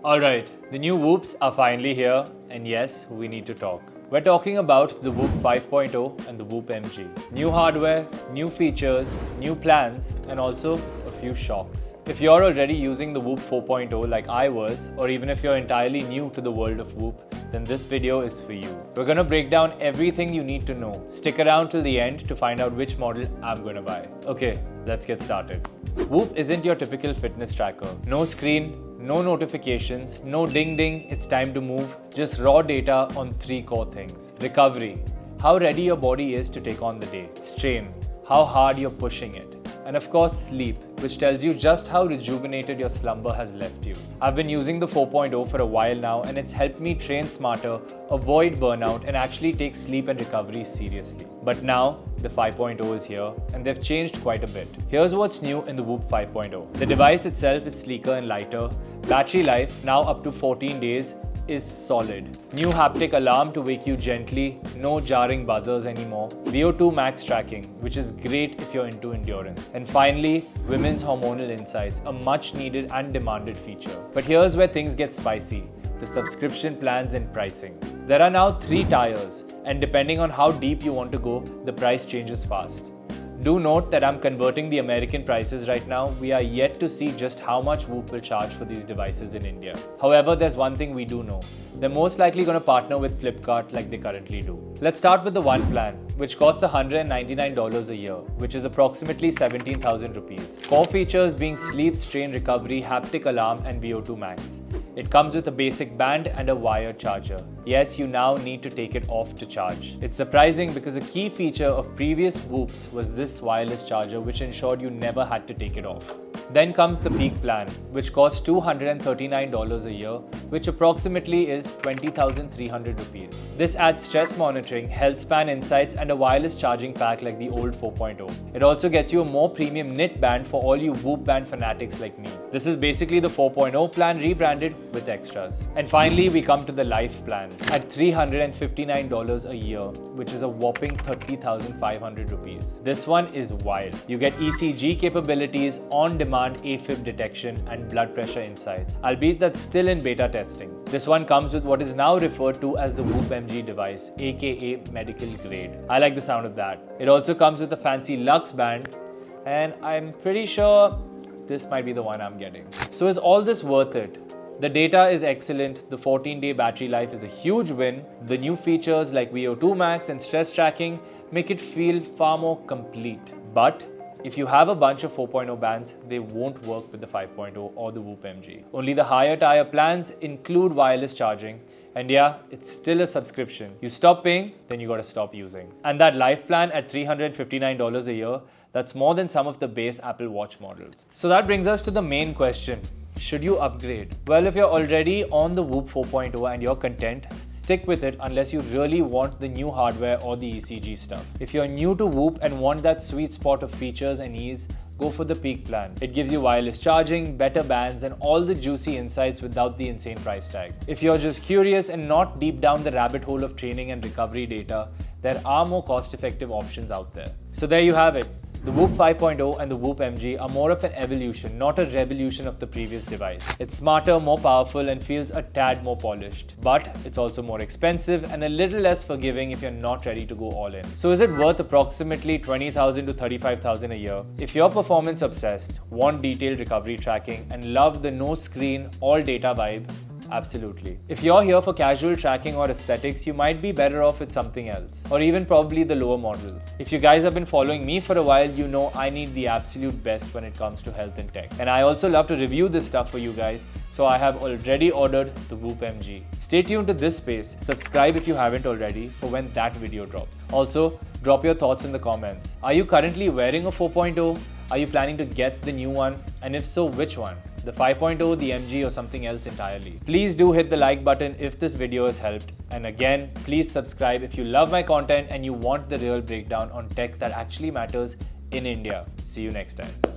Alright, the new Whoops are finally here, and yes, we need to talk. We're talking about the Whoop 5.0 and the Whoop MG. New hardware, new features, new plans, and also a few shocks. If you're already using the Whoop 4.0 like I was, or even if you're entirely new to the world of Whoop, then this video is for you. We're gonna break down everything you need to know. Stick around till the end to find out which model I'm gonna buy. Okay, let's get started. Whoop isn't your typical fitness tracker. No screen, no notifications, no ding ding, it's time to move. Just raw data on three core things. Recovery, how ready your body is to take on the day. Strain, how hard you're pushing it. And of course, sleep, which tells you just how rejuvenated your slumber has left you. I've been using the 4.0 for a while now, and it's helped me train smarter, avoid burnout, and actually take sleep and recovery seriously. But now, the 5.0 is here, and they've changed quite a bit. Here's what's new in the Whoop 5.0. The device itself is sleeker and lighter. Battery life, now up to 14 days, is solid. New haptic alarm to wake you gently, no jarring buzzers anymore. VO2 max tracking, which is great if you're into endurance. And finally, women's hormonal insights, a much needed and demanded feature. But here's where things get spicy, the subscription plans and pricing. There are now 3 tiers, and depending on how deep you want to go, the price changes fast. Do note that I'm converting the American prices right now. We are yet to see just how much Whoop will charge for these devices in India. However, there's one thing we do know. They're most likely going to partner with Flipkart like they currently do. Let's start with the one plan, which costs $199 a year, which is approximately 17,000 rupees. Core features being sleep, strain recovery, haptic alarm, and VO2 max. It comes with a basic band and a wired charger. Yes, you now need to take it off to charge. It's surprising because a key feature of previous Whoops was this wireless charger, which ensured you never had to take it off. Then comes the peak plan, which costs $239 a year, which approximately is 20,300 rupees. This adds stress monitoring, health span insights, and a wireless charging pack like the old 4.0. It also gets you a more premium knit band for all you Whoop band fanatics like me. This is basically the 4.0 plan rebranded with extras. And finally, we come to the life plan at $359 a year, which is a whopping 30,500 rupees. This one is wild. You get ECG capabilities, on-demand AFib detection, and blood pressure insights, albeit that's still in beta testing. This one comes with what is now referred to as the Whoop MG device, aka medical grade. I like the sound of that. It also comes with a fancy Lux band, and I'm pretty sure this might be the one I'm getting. So is all this worth it? The data is excellent, the 14-day battery life is a huge win, the new features like VO2 max and stress tracking make it feel far more complete. But if you have a bunch of 4.0 bands, they won't work with the 5.0 or the Whoop MG. Only the higher tier plans include wireless charging, and yeah, it's still a subscription. You stop paying, then you gotta stop using. And that life plan at $359 a year, that's more than some of the base Apple Watch models. So that brings us to the main question. Should you upgrade? Well, if you're already on the Whoop 4.0 and you're content, stick with it unless you really want the new hardware or the ECG stuff. If you're new to Whoop and want that sweet spot of features and ease, go for the peak plan. It gives you wireless charging, better bands, and all the juicy insights without the insane price tag. If you're just curious and not deep down the rabbit hole of training and recovery data, there are more cost-effective options out there. So there you have it. The Whoop 5.0 and the Whoop MG are more of an evolution, not a revolution of the previous device. It's smarter, more powerful, and feels a tad more polished. But it's also more expensive and a little less forgiving if you're not ready to go all in. So is it worth approximately 20,000 to 35,000 a year? If you're performance obsessed, want detailed recovery tracking, and love the no screen, all data vibe, absolutely. If you're here for casual tracking or aesthetics, you might be better off with something else, or even probably the lower models. If you guys have been following me for a while, you know I need the absolute best when it comes to health and tech. And I also love to review this stuff for you guys, so I have already ordered the Whoop MG. Stay tuned to this space, subscribe if you haven't already for when that video drops. Also, drop your thoughts in the comments. Are you currently wearing a 4.0? Are you planning to get the new one? And if so, which one? The 5.0, the MG, or something else entirely? Please do hit the like button if this video has helped. And again, please subscribe if you love my content and you want the real breakdown on tech that actually matters in India. See you next time.